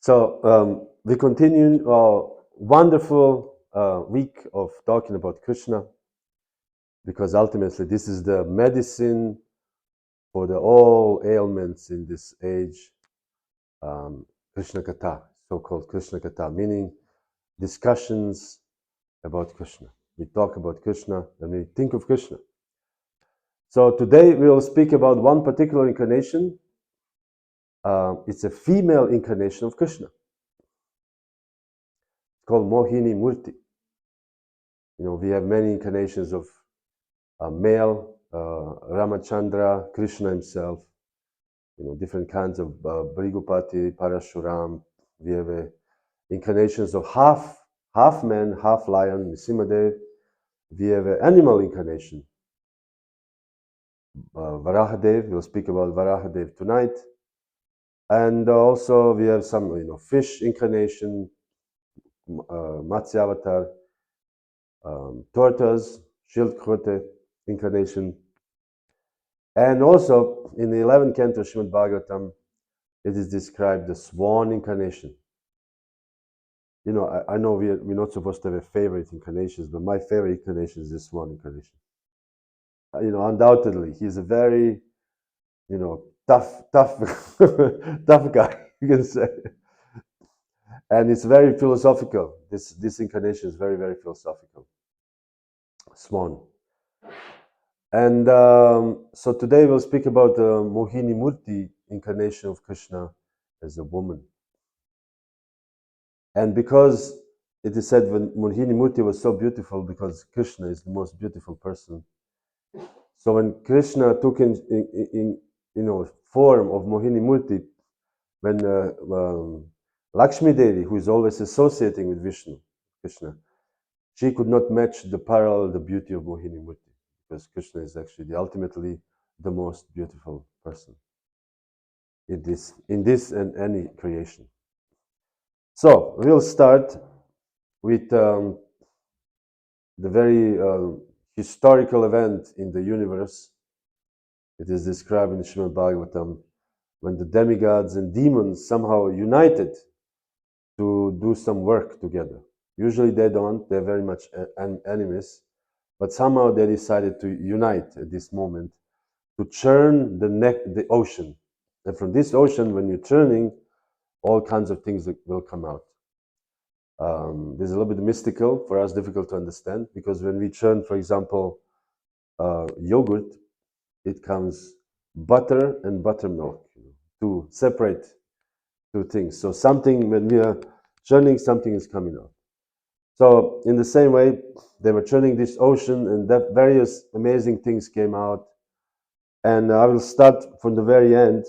We continue our wonderful week of talking about Krishna, because ultimately this is the medicine for all ailments in this age. Krishna Katha, so-called Krishna Katha, meaning discussions about Krishna. We talk about Krishna and we think of Krishna. So today we will speak about one particular incarnation. It's a female incarnation of Krishna. It's called Mohini Murti. We have many incarnations of male, Ramachandra, Krishna himself, different kinds of Brigupati, Parashuram. We have incarnations of half man, half lion, Nrsimhadev. We have an animal incarnation, Varahadev. We'll speak about Varahadev tonight. And also we have some, fish incarnation, Matsya Avatar, tortoise, Schildkröte incarnation. And also in the 11th canto of Srimad Bhagavatam, it is described the swan incarnation. I know we're not supposed to have a favorite incarnations, but my favorite incarnation is the swan incarnation. Undoubtedly, he's a very, tough, tough guy, you can say. And it's very philosophical. This incarnation is very, very philosophical. Swan. And so today we'll speak about the Mohini Murti incarnation of Krishna as a woman. And because it is said when Mohini Murti was so beautiful, because Krishna is the most beautiful person. So when Krishna took in form of Mohini Murti, when Lakshmi Devi, who is always associating with Vishnu, Krishna, she could not match the beauty of Mohini Murti, because Krishna is actually ultimately the most beautiful person in this and any creation. So we'll start with the very historical event in the universe. It is described in Srimad Bhagavatam when the demigods and demons somehow united to do some work together. Usually they don't, they're very much enemies, but somehow they decided to unite at this moment to churn the ocean. And from this ocean, when you're churning, all kinds of things will come out. This is a little bit mystical, for us difficult to understand, because when we churn, for example, yogurt, it comes butter and buttermilk, to separate two things. So when we are churning, something is coming out. So in the same way, they were churning this ocean, and that various amazing things came out. And I will start from the very end,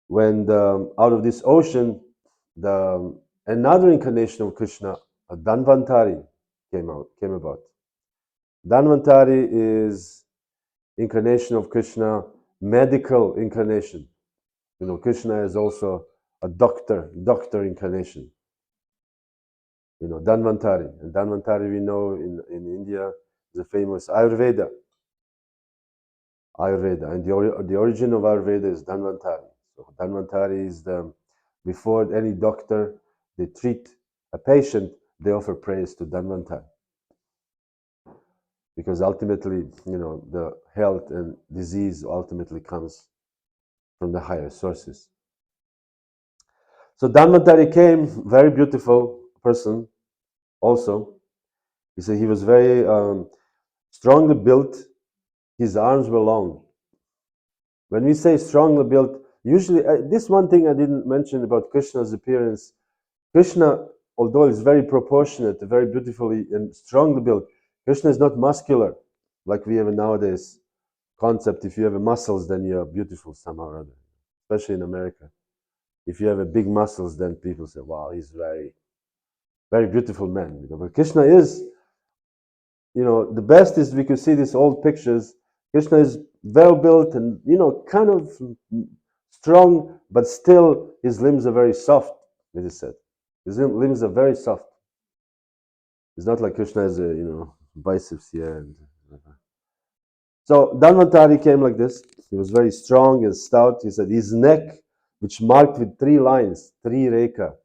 when out of this ocean, another incarnation of Krishna, a Dhanvantari, came about. Dhanvantari is incarnation of Krishna, medical incarnation. Krishna is also a doctor incarnation. Dhanvantari. And Dhanvantari, we know in India, is a famous Ayurveda. And the origin of Ayurveda is Dhanvantari. So Dhanvantari is before any doctor, they treat a patient, they offer praise to Dhanvantari. Because ultimately, the health and disease ultimately comes from the higher sources. So Dhanvantari came, very beautiful person also. He said he was very strongly built. His arms were long. When we say strongly built, usually, this one thing I didn't mention about Krishna's appearance. Krishna, although he's very proportionate, very beautifully and strongly built, Krishna is not muscular, like we have nowadays concept. If you have muscles, then you are beautiful somehow or other, especially in America. If you have a big muscles, then people say, wow, he's very, very beautiful man. But Krishna is, the best is we could see these old pictures. Krishna is well built and, kind of strong, but still his limbs are very soft, it is said. His limbs are very soft. It's not like Krishna has biceps here. So Dhanvantari came like this. He was very strong and stout. He said his neck which marked with 3 lines, three reka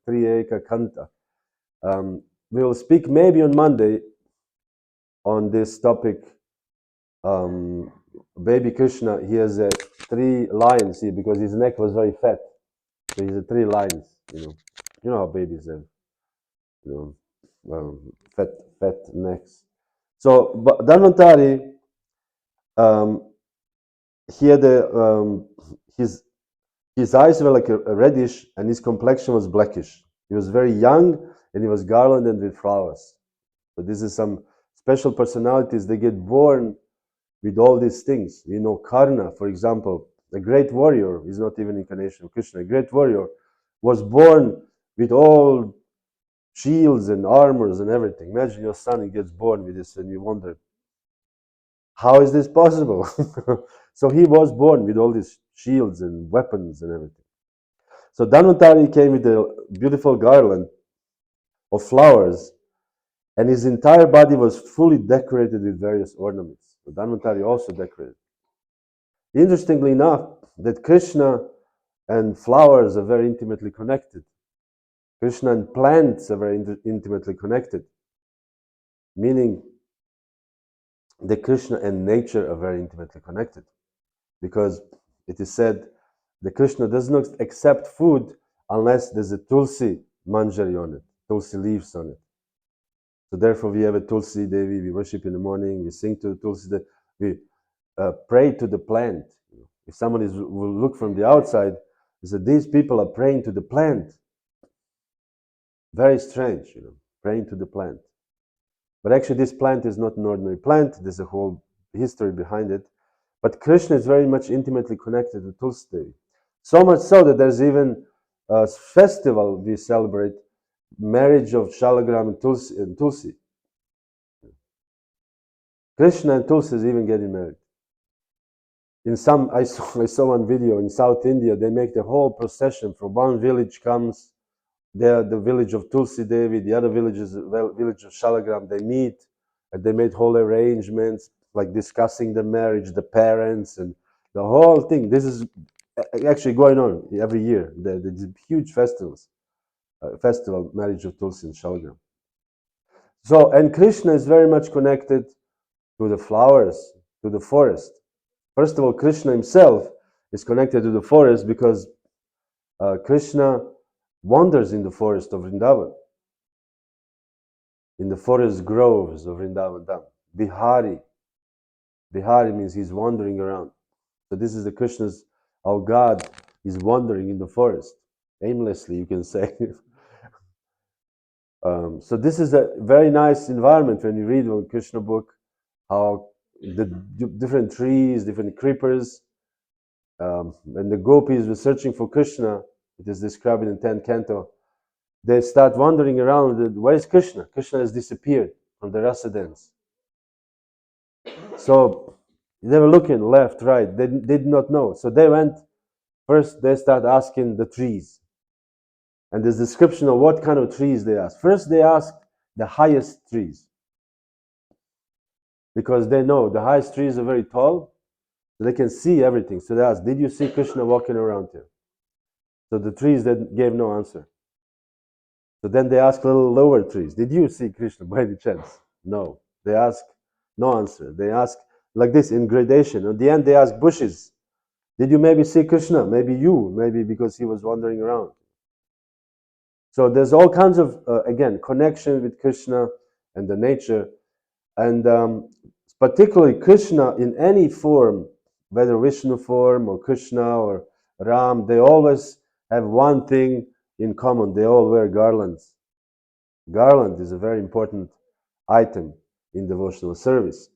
kanta. We will speak maybe on Monday on this topic. Baby Krishna, he has 3 lines here because his neck was very fat. So he's 3 lines, You know how babies have, fat necks. So Dhanvantari, he had his eyes were like a reddish and his complexion was blackish. He was very young and he was garlanded with flowers. So this is some special personalities. They get born with all these things. Karna, for example, a great warrior, is not even incarnation of Krishna. A great warrior was born with all shields and armors and everything. Imagine your son, he gets born with this and you wonder, how is this possible? So he was born with all these shields and weapons and everything. So Dhanvantari came with a beautiful garland of flowers and his entire body was fully decorated with various ornaments. So Dhanvantari also decorated. Interestingly enough, that Krishna and flowers are very intimately connected. Krishna and plants are very intimately connected. Meaning that Krishna and nature are very intimately connected. Because it is said that Krishna does not accept food unless there's a tulsi manjari on it, tulsi leaves on it. So therefore we have a Tulsi Devi, we worship in the morning, we sing to the Tulsi Devi, we pray to the plant. If someone will look from the outside, they say, these people are praying to the plant. Very strange, praying to the plant. But actually this plant is not an ordinary plant, there's a whole history behind it. But Krishna is very much intimately connected to Tulsi Devi. So much so that there's even a festival we celebrate, marriage of Shalagram and Tulsi. Krishna and Tulsi is even getting married. I saw one video in South India, they make the whole procession from one village comes, there the village of Tulsi Devi, the other village is the village of Shalagram, they meet, and they made whole arrangements, like discussing the marriage, the parents, and the whole thing. This is actually going on every year. There's huge festivals, festival, marriage of Tulsi and Shalagram. So, and Krishna is very much connected to the flowers, to the forest. First of all, Krishna himself is connected to the forest because Krishna wanders in the forest of Vrindavan, in the forest groves of Vrindavan Dham. Bihari. Bihari means he's wandering around. So this is the Krishna's, our God is wandering in the forest, aimlessly, you can say. So this is a very nice environment when you read one Krishna book, how the different trees, different creepers, and the gopis were searching for Krishna. It is described in the 10th canto. They start wandering around. Where is Krishna? Krishna has disappeared from the rasa dance. So they were looking left, right. They did not know. So they went, first they start asking the trees. And there's description of what kind of trees they asked. First they asked the highest trees. Because they know the highest trees are very tall, so they can see everything. So they asked, did you see Krishna walking around here? So the trees that gave no answer. So then they asked little lower trees, did you see Krishna by any chance? No. They asked, no answer. They asked like this in gradation. At the end they asked bushes, did you maybe see Krishna? Maybe you, maybe because he was wandering around. So there's all kinds of, again, connection with Krishna and the nature. And particularly Krishna in any form, whether Vishnu form or Krishna or Ram, they always have one thing in common. They all wear garlands. Garland is a very important item in devotional service.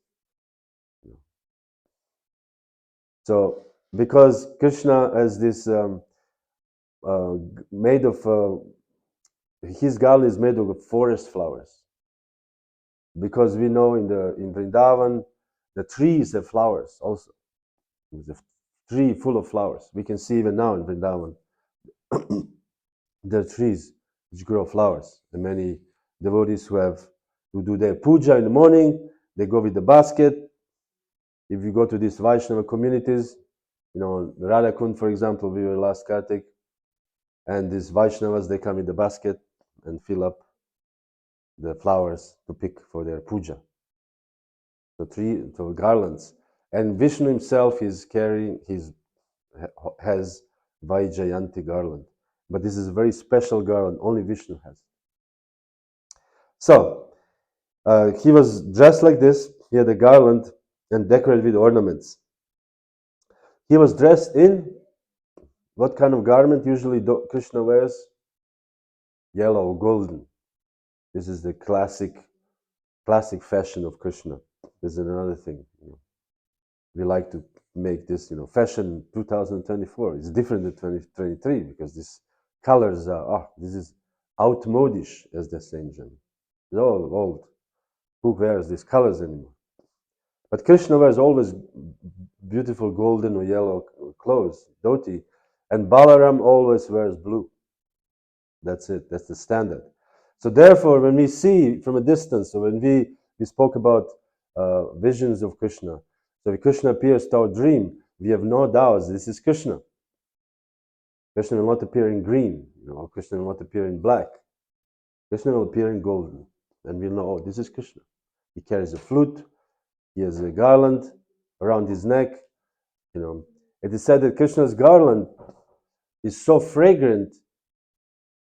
So, because Krishna has this made of, his garland is made of forest flowers. Because we know in Vrindavan, the trees have flowers also. The tree full of flowers. We can see even now in Vrindavan, there are trees which grow flowers. And many devotees who do their puja in the morning, they go with the basket. If you go to these Vaishnava communities, You know, Radha Kund, for example, we were last Kartik, and these Vaishnavas, they come in the basket and fill up the flowers to pick for their puja. So garlands. And Vishnu himself is carrying, has Vaijayanti garland. But this is a very special garland, only Vishnu has. So, he was dressed like this. He had a garland and decorated with ornaments. He was dressed in what kind of garment usually Krishna wears? Yellow, golden. This is the classic fashion of Krishna. This is another thing. We like to make this, fashion 2024. It's different than 2023 because these colors are, this is outmodish, as they say in German. It's all old. Who wears these colors anymore? But Krishna wears always beautiful golden or yellow clothes, dhoti, and Balaram always wears blue. That's it. That's the standard. So therefore, when we see from a distance, or when we spoke about visions of Krishna, so if Krishna appears to our dream, we have no doubts this is Krishna. Krishna will not appear in green, or Krishna will not appear in black. Krishna will appear in golden, and we'll know, oh, this is Krishna. He carries a flute, he has a garland around his neck, It is said that Krishna's garland is so fragrant.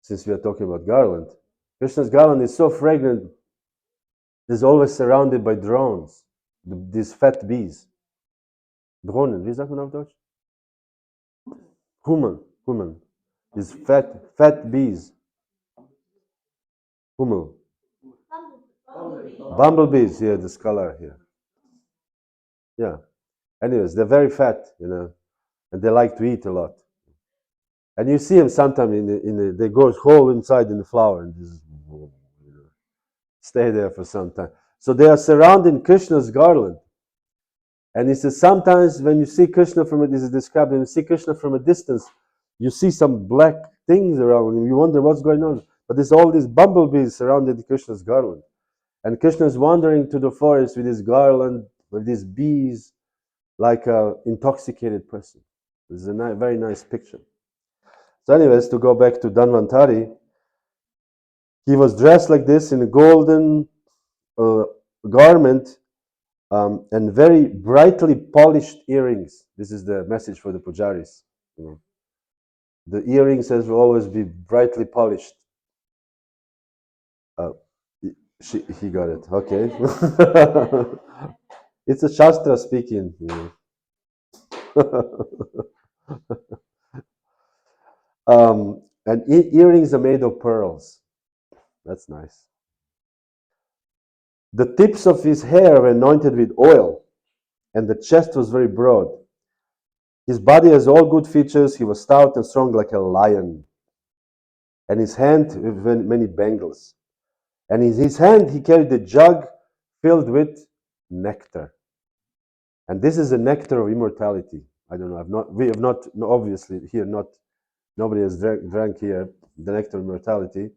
Since we are talking about garland, Krishna's garland is so fragrant, it's always surrounded by drones, these fat bees. Drohnen, wie sagt man auf Deutsch? Hummel. These fat bees. Hummel. Bumblebees, yeah, this color here. Yeah. Anyways, they're very fat, and they like to eat a lot. And you see them sometimes they go whole inside in the flower and just stay there for some time. So they are surrounding Krishna's garland. And he says sometimes when you see Krishna from this is described, when you see Krishna from a distance, you see some black things around him. You wonder what's going on. But there's all these bumblebees surrounding Krishna's garland. And Krishna is wandering to the forest with his garland, with these bees, like an intoxicated person. This is a very nice picture. So anyways, to go back to Dhanvantari, he was dressed like this in a golden garment and very brightly polished earrings. This is the message for the pujaris. The earrings has to always be brightly polished. He got it. Okay. It's a Shastra speaking. And earrings are made of pearls. That's nice. The tips of his hair were anointed with oil, and the chest was very broad. His body has all good features. He was stout and strong like a lion. And his hand with many bangles. And in his hand he carried a jug filled with nectar. And this is the nectar of immortality. I don't know. We have not, obviously here, nobody has drank here the nectar of immortality.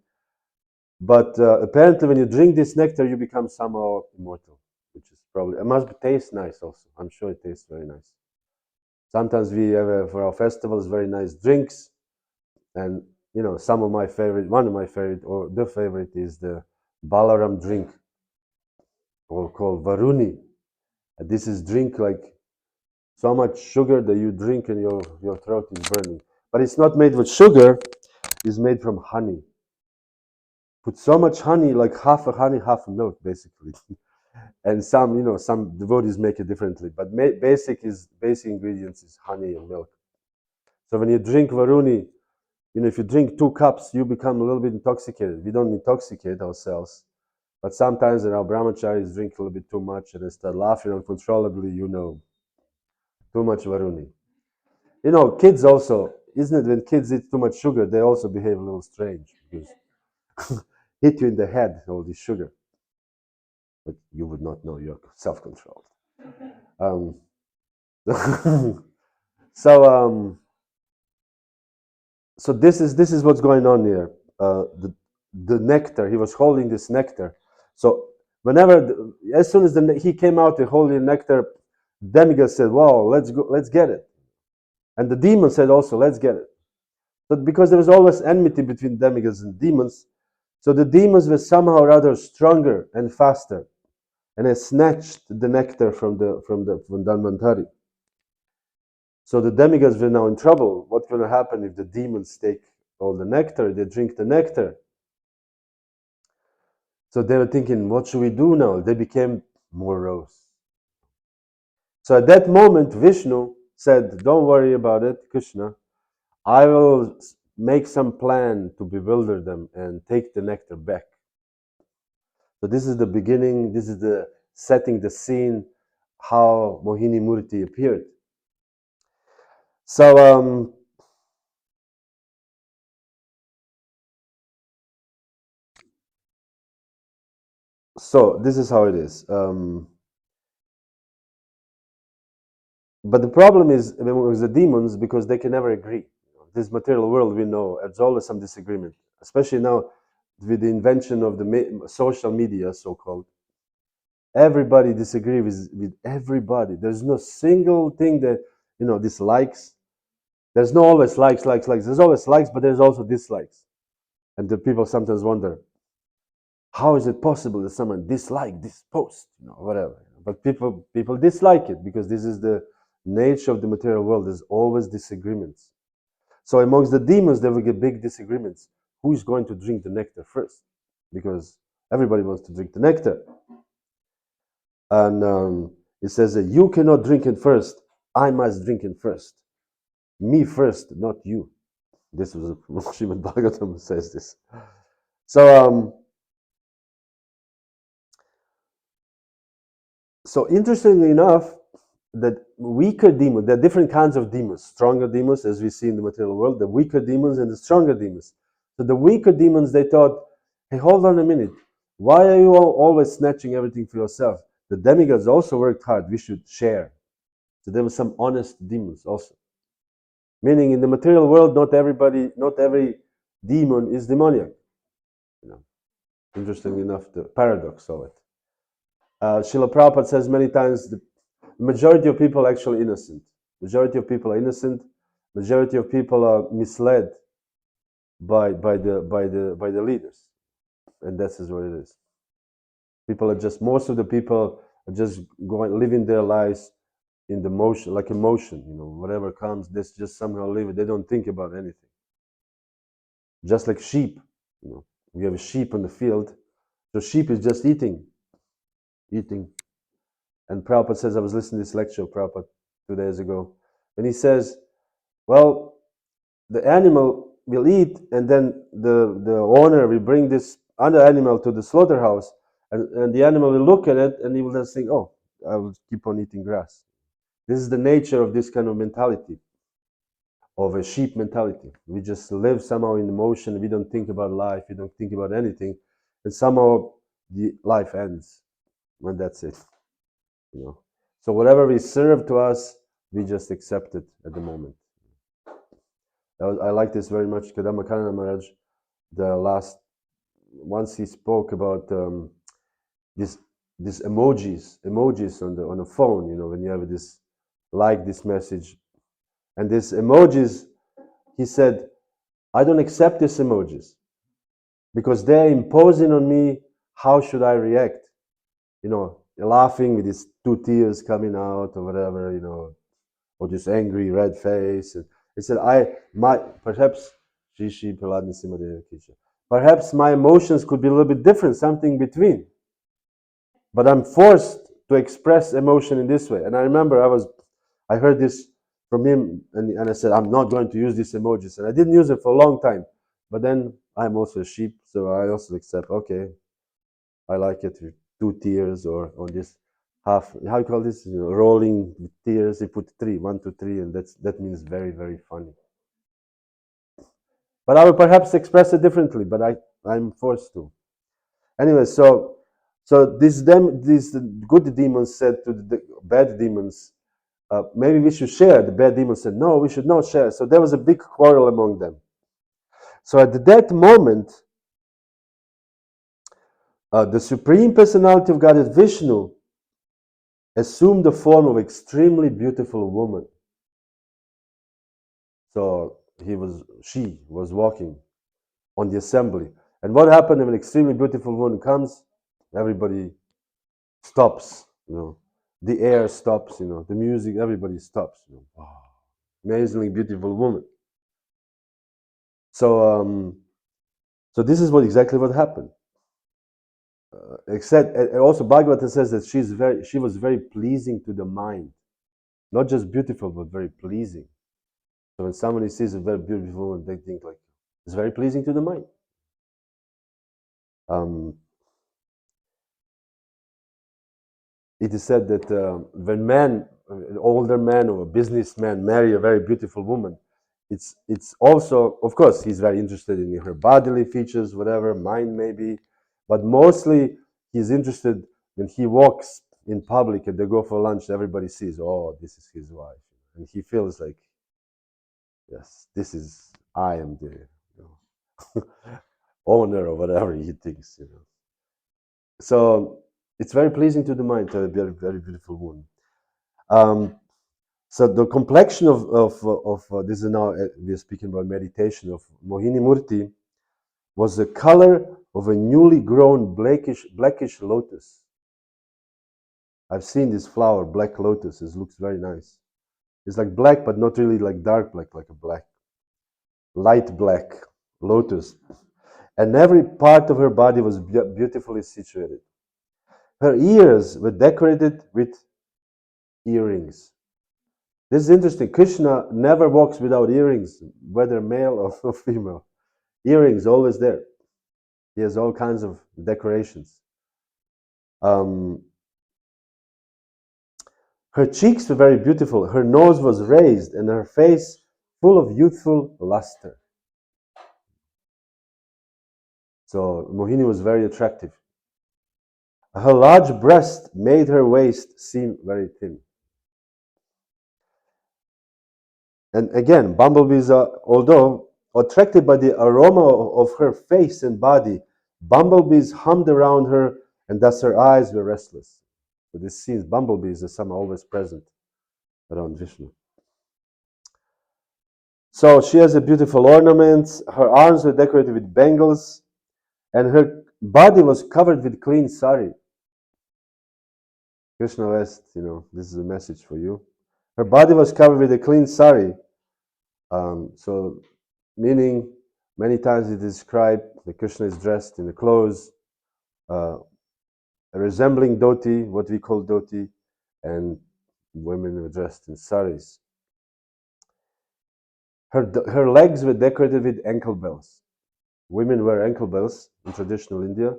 But apparently when you drink this nectar, you become somehow immortal, which is probably, it must taste nice also. I'm sure it tastes very nice. Sometimes we have, for our festivals, very nice drinks. And, one of my favorite, or the favorite is the Balaram drink, called Varuni. And this is drink like so much sugar that you drink and your throat is burning. But it's not made with sugar, it's made from honey. Put so much honey, like half a honey, half a milk, basically. And some devotees make it differently. But basic ingredients is honey and milk. So when you drink Varuni, if you drink 2 cups, you become a little bit intoxicated. We don't intoxicate ourselves. But sometimes our brahmacharis drink a little bit too much and they start laughing uncontrollably, too much Varuni. Kids also, isn't it, when kids eat too much sugar, they also behave a little strange because hit you in the head, all this sugar. But you would not know, you're self-controlled. So this is what's going on here. The nectar, he was holding this nectar. So as soon as he came out holding nectar, demigod said, "Wow, let's go, let's get it." And the demons said also, let's get it. But because there was always enmity between demigods and demons, so the demons were somehow rather stronger and faster, and they snatched the nectar from Dhanvantari. So the demigods were now in trouble. What's going to happen if the demons take all the nectar? They drink the nectar. So they were thinking, what should we do now? They became morose. So at that moment, Vishnu said, don't worry about it, Krishna. I will make some plan to bewilder them and take the nectar back. So this is the beginning, this is the setting the scene, how Mohini Murti appeared. So so this is how it is. But the problem is with the demons, because they can never agree. This material world, we know, there's always some disagreement, especially now with the invention of the social media, so-called. Everybody disagrees with everybody. There's no single thing that, dislikes. There's no always likes. There's always likes, but there's also dislikes. And the people sometimes wonder, how is it possible that someone dislike this post, whatever. But people dislike it because this is the nature of the material world. There's always disagreements. So amongst the demons, there will get big disagreements. Who is going to drink the nectar first? Because everybody wants to drink the nectar. And it says that you cannot drink it first. I must drink it first. Me first, not you. This was Srimad Bhagavatam says this. So interestingly enough, that weaker demons, there are different kinds of demons, stronger demons, as we see in the material world, the weaker demons and the stronger demons. So the weaker demons, they thought, hey, hold on a minute. Why are you always snatching everything for yourself? The demigods also worked hard. We should share. So there were some honest demons also. Meaning in the material world, not every demon is demoniac. Interestingly enough, the paradox of it. Srila Prabhupada says many times the majority of people are actually innocent. Majority of people are innocent. Majority of people are misled by the leaders, and that's what it is. Most of the people are just living their lives in the motion, like emotion. Whatever comes, they just somehow live it. They don't think about anything. Just like sheep. We have a sheep on the field. So sheep is just eating. And Prabhupada says, I was listening to this lecture of Prabhupada 2 days ago, and he says, well, the animal will eat, and then the owner will bring this other animal to the slaughterhouse, and the animal will look at it, and he will just think, oh, I will keep on eating grass. This is the nature of this kind of mentality, of a sheep mentality. We just live somehow in emotion. We don't think about life. We don't think about anything. And somehow the life ends when that's it. So whatever we serve to us, we just accept it at the moment. I like this very much. Kadamakarana Maharaj, once he spoke about this emojis on a phone. When you have this message, and these emojis, he said, I don't accept these emojis because they're imposing on me how should I react. Laughing with these 2 tears coming out or whatever, or just angry red face. And he said, perhaps my emotions could be a little bit different, something between. But I'm forced to express emotion in this way. And I remember I heard this from him, and I said, I'm not going to use these emojis. And I didn't use it for a long time. But then I'm also a sheep, so I also accept, okay, I like it with 2 tears or this half, how you call this? Rolling tears. You put 3, 1, 2, 3, and that means very, very funny. But I will perhaps express it differently, but I'm forced to. Anyway, so these good demons said to the bad demons, maybe we should share. The bad demons said, no, we should not share. So there was a big quarrel among them. So at that moment, the Supreme Personality of Godhead, Vishnu, assumed the form of extremely beautiful woman. So she was walking on the assembly. And what happened if an extremely beautiful woman comes? Everybody stops, The air stops, The music, everybody stops. Wow, amazingly beautiful woman. So this is exactly what happened. Except, and also Bhagavatam says that she was very pleasing to the mind, not just beautiful, but very pleasing. So when somebody sees a very beautiful woman, they think like it's very pleasing to the mind. It is said that when an older man or a businessman marry a very beautiful woman, it's also, of course, he's very interested in her bodily features, whatever, mind maybe, but mostly he's interested when he walks in public and they go for lunch, everybody sees, oh, this is his wife. And he feels like, yes, I am the owner or whatever he thinks. So it's very pleasing to the mind to have a very, very beautiful woman. So the complexion of this is now we are speaking about meditation of Mohini Murti was the color of a newly grown blackish lotus. I've seen this flower, black lotus. It looks very nice. It's like black, but not really like dark black, like a light black lotus. And every part of her body was beautifully situated. Her ears were decorated with earrings. This is interesting. Krishna never walks without earrings, whether male or female. Earrings always there. He has all kinds of decorations. Her cheeks were very beautiful. Her nose was raised, and her face full of youthful luster. So Mohini was very attractive. Her large breast made her waist seem very thin. And again, bumblebees are, although attracted by the aroma of her face and body, bumblebees hummed around her, and thus her eyes were restless. So this seems bumblebees are somehow always present around Vishnu. So she has a beautiful ornaments. Her arms were decorated with bangles, and her body was covered with clean sari. Krishna asked, this is a message for you. Her body was covered with a clean sari. So meaning, many times it is described that Krishna is dressed in the clothes resembling dhoti, what we call dhoti, and women were dressed in saris. Her legs were decorated with ankle bells. Women wear ankle bells in traditional India,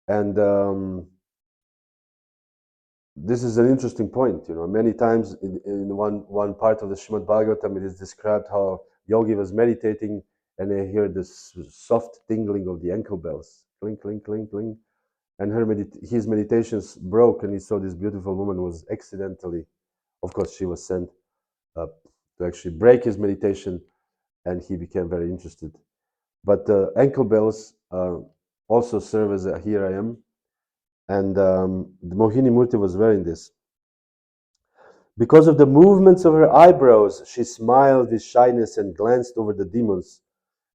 and this is an interesting point. Many times in one part of the Srimad Bhagavatam, it is described how Yogi was meditating, and they hear this soft tingling of the ankle bells, clink, clink, clink, clink, and his meditations broke, and he saw this beautiful woman was accidentally, of course, she was sent to actually break his meditation, and he became very interested. But ankle bells also serve as a here I am, and the Mohini Murti was wearing this. Because of the movements of her eyebrows, she smiled with shyness and glanced over the demons,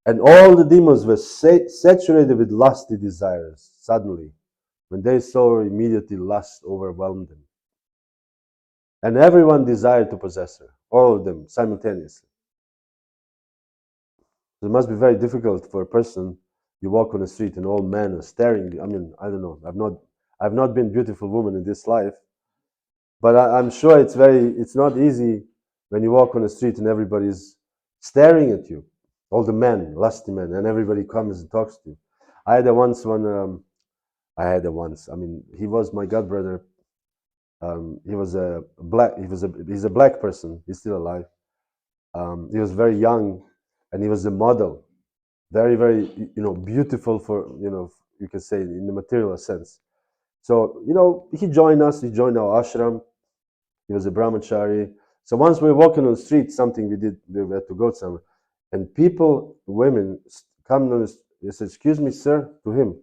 and all the demons were saturated with lusty desires. Suddenly, when they saw her, immediately lust overwhelmed them. And everyone desired to possess her, all of them simultaneously. So it must be very difficult for a person. You walk on the street and all men are staring. I mean, I don't know. I've not been a beautiful woman in this life, but I'm sure it's not easy when you walk on the street and everybody's staring at you. All the men, lusty men, and everybody comes and talks to you. I had a once. I mean, he was my god brother. He's a black person. He's still alive. He was very young, and he was a model, very, very, beautiful for, you can say in the material sense. So, he joined us. He joined our ashram. He was a brahmachari. So once we were walking on the street, something we had to go somewhere, and women come on. They said, "Excuse me, sir," to him,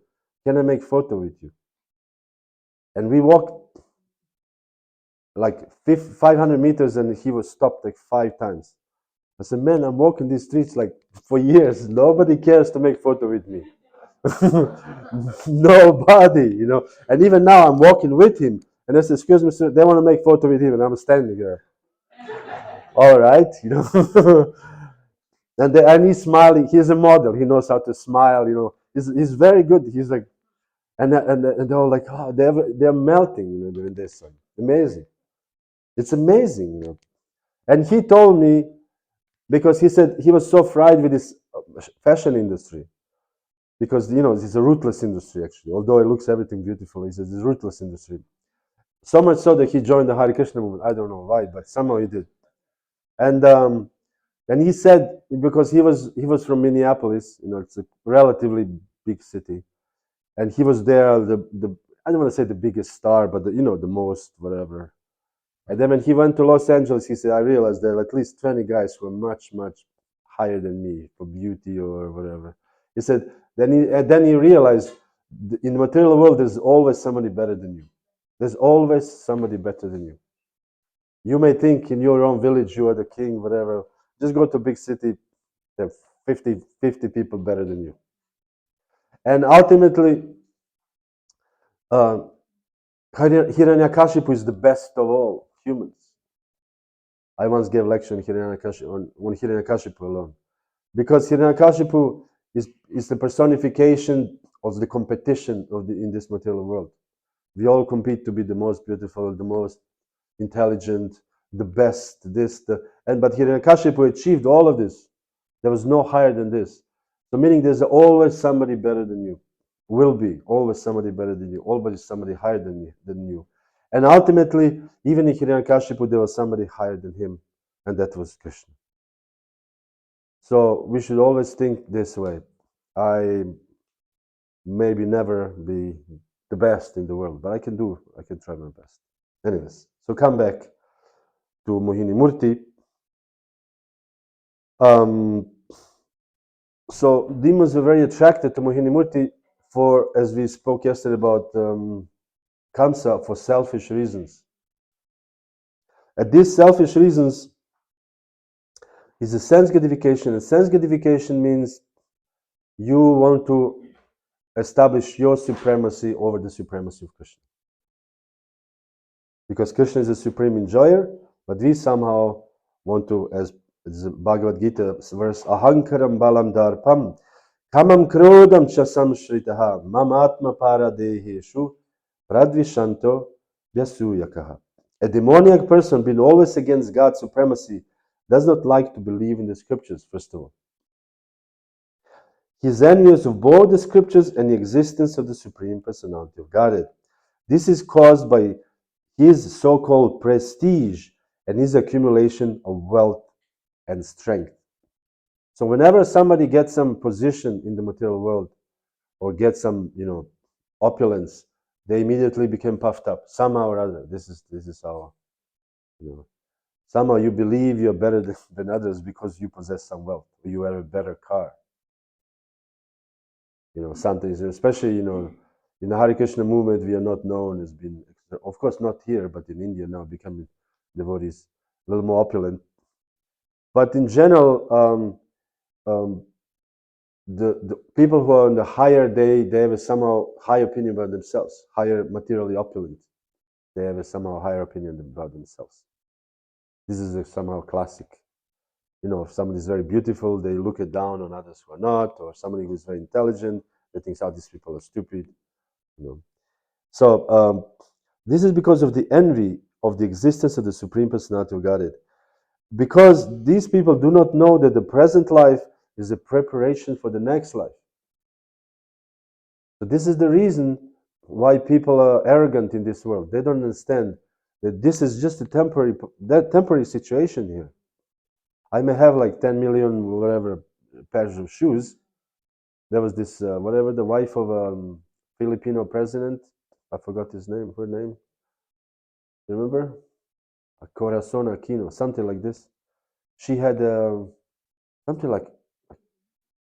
"Can I make photo with you?" And we walked like 500 meters, and he was stopped like 5 times. I said, man, I'm walking these streets like for years. Nobody cares to make photo with me. Nobody, you know. And even now I'm walking with him. And I said, excuse me, sir, they want to make photo with him. And I'm standing there. All right, you know. And he's smiling. He's a model. He knows how to smile, you know. He's very good. He's like, and they're all like, oh, they're melting, you know, doing this. Amazing. It's amazing, you know. And he told me, because he said he was so fried with this fashion industry, because you know it's a ruthless industry actually. Although it looks everything beautiful, he says it's a ruthless industry. So much so that he joined the Hare Krishna movement. I don't know why, but somehow he did. And he said, because he was from Minneapolis, you know, it's a relatively big city, and he was there. The I don't want to say the biggest star, but you know, the most whatever. And then when he went to Los Angeles, he said, I realized there are at least 20 guys who are much, much higher than me for beauty or whatever. He said, then he realized in the material world, there's always somebody better than you. There's always somebody better than you. You may think in your own village you are the king, whatever. Just go to a big city, there are 50 people better than you. And ultimately, uh, Hiranyakashipu is the best of all humans. I once gave a lecture on Hiranyakashipu alone. Because Hiranyakashipu is the personification of the competition in this material world. We all compete to be the most beautiful, the most intelligent, the best, but Hiranyakashipu achieved all of this. There was no higher than this. So meaning there's always somebody better than you. Will be always somebody better than you, always somebody higher than you. And ultimately, even in Hiranyakashipu, there was somebody higher than him, and that was Krishna. So we should always think this way. I maybe never be the best in the world, but I can try my best. Anyways, so come back to Mohini Murti. So demons are very attracted to Mohini Murti for, as we spoke yesterday about Kamsa, for selfish reasons. And these selfish reasons is a sense gratification. And sense gratification means you want to establish your supremacy over the supremacy of Krishna. Because Krishna is a supreme enjoyer, but we somehow want to, as the Bhagavad Gita verse, Ahankaram balam darpam, kamam krodam chasam shritaha, mamatma paradeheshu, pradvishanto vyasuyakaha. A demoniac person, being always against God's supremacy, does not like to believe in the scriptures, first of all. He is envious of both the scriptures and the existence of the Supreme Personality of Godhead. This is caused by his so-called prestige and his accumulation of wealth and strength. So whenever somebody gets some position in the material world or gets some, you know, opulence, they immediately become puffed up somehow or other. This is how, you know, somehow you believe you're better than others because you possess some wealth or you have a better car. You know, something, especially, you know, in the Hare Krishna movement, we are not known as being, of course, not here, but in India now, becoming devotees a little more opulent. But in general, the people who are in the higher, they have a somehow high opinion about themselves, higher materially opulent. They have a somehow higher opinion about themselves. This is a somehow classic. You know, if somebody is very beautiful, they look it down on others who are not, or somebody who is very intelligent, they think, oh, these people are stupid. You know. So this is because of the envy of the existence of the Supreme Personality of Godhead. Because these people do not know that the present life is a preparation for the next life. So this is the reason why people are arrogant in this world. They don't understand that this is just a temporary situation here. I may have like 10 million, whatever, pairs of shoes. There was this, whatever, the wife of a Filipino president. I forgot his name, her name. Remember? Corazon Aquino, something like this. She had something like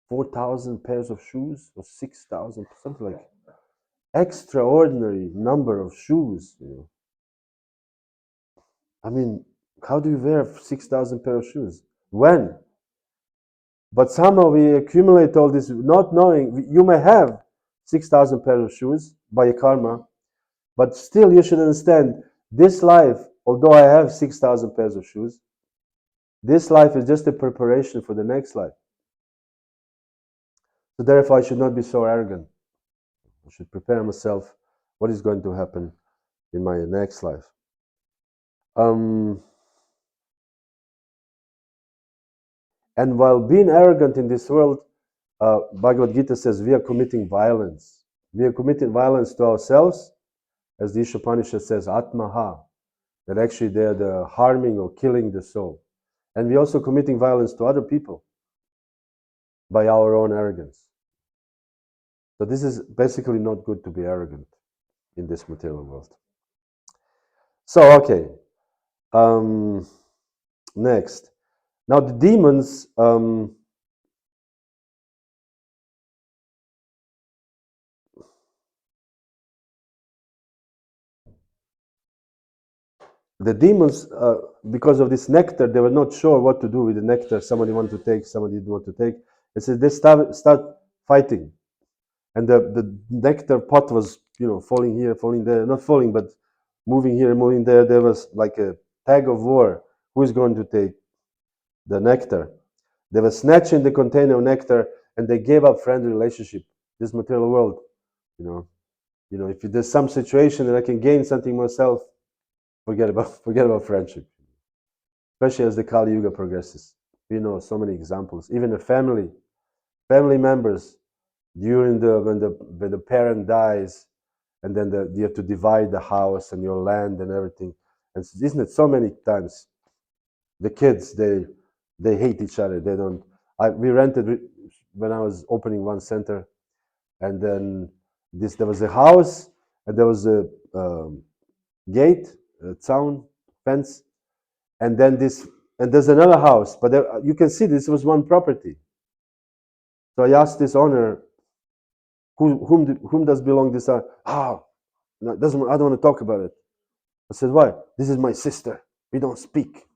4,000 pairs of shoes or 6,000, something like extraordinary number of shoes. You know, I mean, how do you wear 6,000 pair of shoes? When? But somehow we accumulate all this, not knowing. You may have 6,000 pairs of shoes by a karma, but still you should understand this life, although I have 6,000 pairs of shoes, this life is just a preparation for the next life. So therefore I should not be so arrogant. I should prepare myself what is going to happen in my next life. And while being arrogant in this world, Bhagavad Gita says we are committing violence. We are committing violence to ourselves, as the Ishopanishad says, Atmaha, that actually they're the harming or killing the soul. And we're also committing violence to other people by our own arrogance. So this is basically not good to be arrogant in this material world. So, okay. Next. Now the demons, because of this nectar, they were not sure what to do with the nectar. Somebody wanted to take, somebody didn't want to take. And so they start fighting. And the nectar pot was, falling here, falling there. Not falling, but moving here, moving there. There was like a tag of war. Who is going to take the nectar? They were snatching the container of nectar, and they gave up friendly relationship. This material world, if there's some situation that I can gain something myself, forget about friendship. Especially as the Kali Yuga progresses, we know so many examples. Even the family members, during when the parent dies, and then you have to divide the house and your land and everything. And isn't it so many times the kids they hate each other. They don't. We rented when I was opening one center, and then there was a house and there was a gate, a town fence, and then there's another house, but you can see this was one property. So I asked this owner, whom does belong this house? No, doesn't. I don't want to talk about it. I said, why? This is my sister. We don't speak.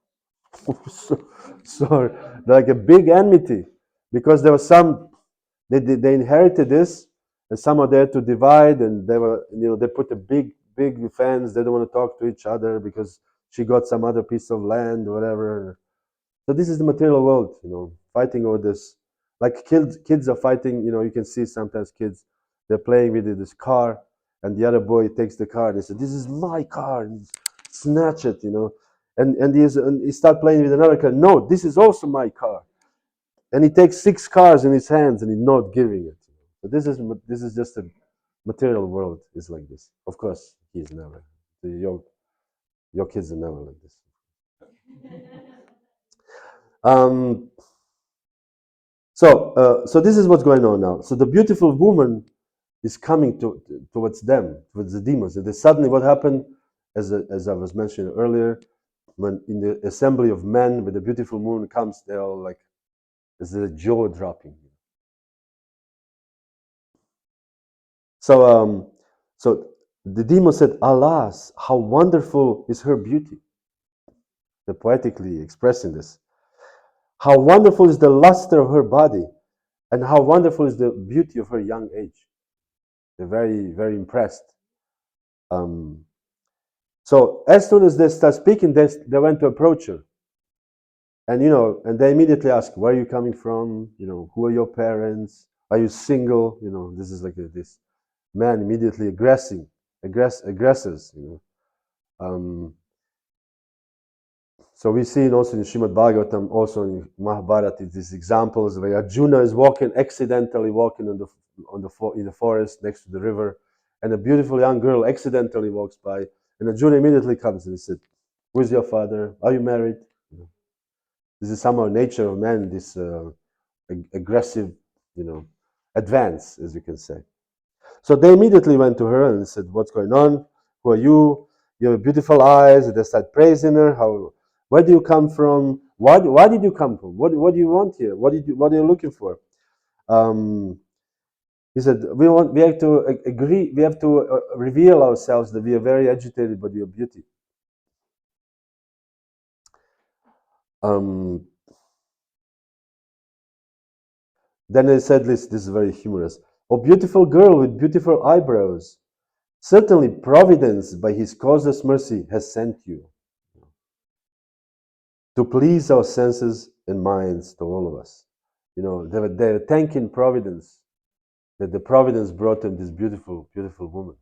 so like a big enmity, because there was some they inherited this, and some are there to divide, and they put a big fence. They don't want to talk to each other because she got some other piece of land or whatever. So this is the material world, fighting over this. Like kids are fighting. You can see sometimes kids, they're playing with this car, and the other boy takes the car and he says, "This is my car," and snatch it, and he start playing with another car. No, this is also my car, and he takes 6 cars in his hands and he's not giving it. But this is just a material world is like this. Of course, he's never. Your kids are never like this. So this is what's going on now. So the beautiful woman is coming towards them, towards the demons. And then suddenly what happened, as I was mentioning earlier, when in the assembly of men, when the beautiful moon comes, they're all like, there's a jaw dropping. So the demon said, "Alas, how wonderful is her beauty." They're poetically expressing this. How wonderful is the luster of her body, and how wonderful is the beauty of her young age. They're very, very impressed. So as soon as they start speaking, they went to approach her. And and they immediately ask, "Where are you coming from? Who are your parents? Are you single?" This is like this man immediately aggressors. So we see also in Srimad Bhagavatam, also in Mahabharata, these examples where Arjuna is accidentally walking in the forest next to the river, and a beautiful young girl accidentally walks by, and Arjuna immediately comes and he said, "Who is your father? Are you married?" This is somehow nature of man, this aggressive, advance, as you can say. So they immediately went to her and said, "What's going on? Who are you? You have beautiful eyes." And they start praising her. Where do you come from? Why did you come from? What do you want here? What are you looking for? He said, we have to agree. We have to reveal ourselves that we are very agitated by your beauty. Then they said this is very humorous. "Oh, beautiful girl with beautiful eyebrows, certainly Providence, by his causeless mercy, has sent you to please our senses and minds to all of us." They were thanking Providence that the Providence brought them this beautiful, beautiful woman.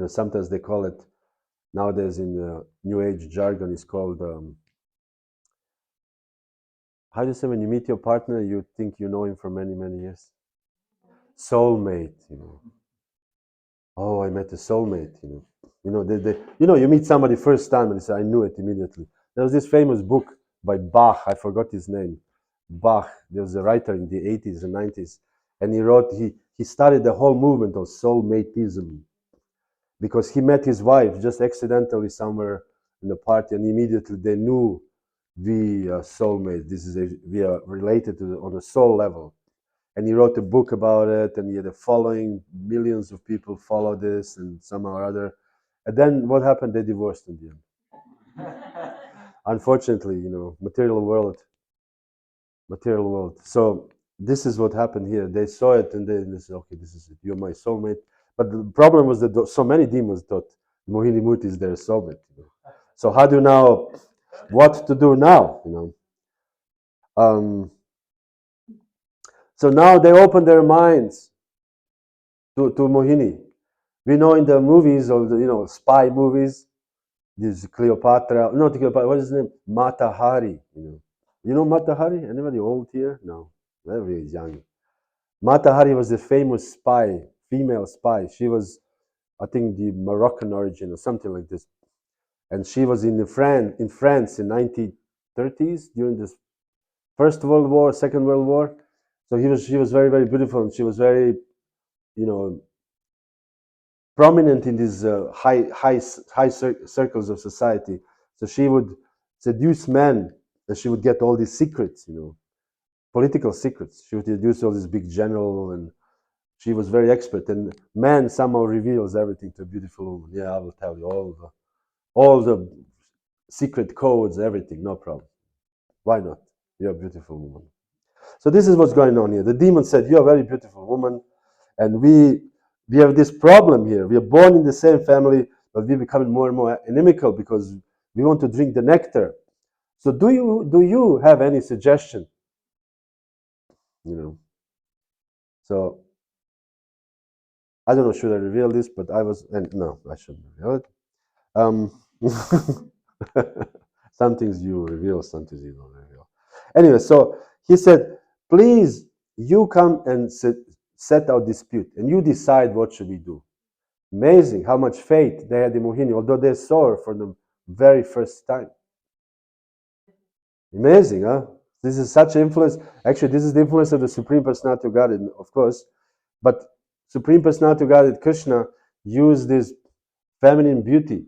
Sometimes they call it, nowadays in the New Age jargon, is called, how do you say when you meet your partner, you think you know him for many, many years? Soulmate. Oh, I met a soulmate. You meet somebody first time and you say, I knew it immediately. There was this famous book by Bach, I forgot his name. Bach, there was a writer in the 80s and 90s, and he started the whole movement of soulmateism because he met his wife just accidentally somewhere in a party, and immediately they knew we are soulmates. We are related on a soul level. And he wrote a book about it, and he had a following. Millions of people follow this, and somehow or other. And then what happened? They divorced in the end. Unfortunately, material world. So this is what happened here. They saw it, and they said, "Okay, this is it. You're my soulmate." But the problem was that so many demons thought Mohini Murti is their soulmate. So how do you now? What to do now? So now they open their minds to Mohini. We know in the movies, or the spy movies, this Cleopatra, not Cleopatra, what is his name? Mata Hari. Mata Hari? Anybody old here? No, very young. Mata Hari was a famous spy, female spy. She was, I think, the Moroccan origin or something like this, and she was in France in 1930s during the First World War, Second World War. So she was very, very beautiful, and she was very, prominent in these high circles of society. So she would seduce men, and she would get all these secrets, political secrets. She would seduce all this big general, and she was very expert. And man somehow reveals everything to a beautiful woman. Yeah, I will tell you all the secret codes, everything, no problem. Why not? You're a beautiful woman. So this is what's going on here. The demon said, "You're a very beautiful woman, and we have this problem here. We are born in the same family, but we're becoming more and more inimical because we want to drink the nectar. So do you have any suggestion?" So I don't know, should I reveal this? But no, I shouldn't reveal it. Some things you reveal, some things you don't reveal. Anyway, so he said, "Please, you come and set our dispute, and you decide what should we do." Amazing how much faith they had in Mohini, although they saw her for the very first time. Amazing, huh? This is such influence. Actually, this is the influence of the Supreme Personality of Godhead, of course. But Supreme Personality of Godhead, Krishna, used this feminine beauty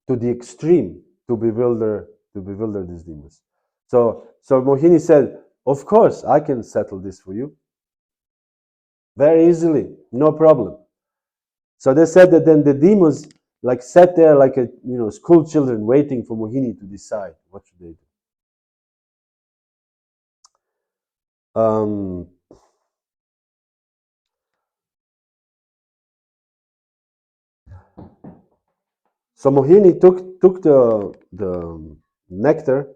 to the extreme to bewilder these demons. So Mohini said, "Of course, I can settle this for you very easily, no problem." So they said that then the demons sat there like school children waiting for Mohini to decide what should they do. So Mohini took the nectar,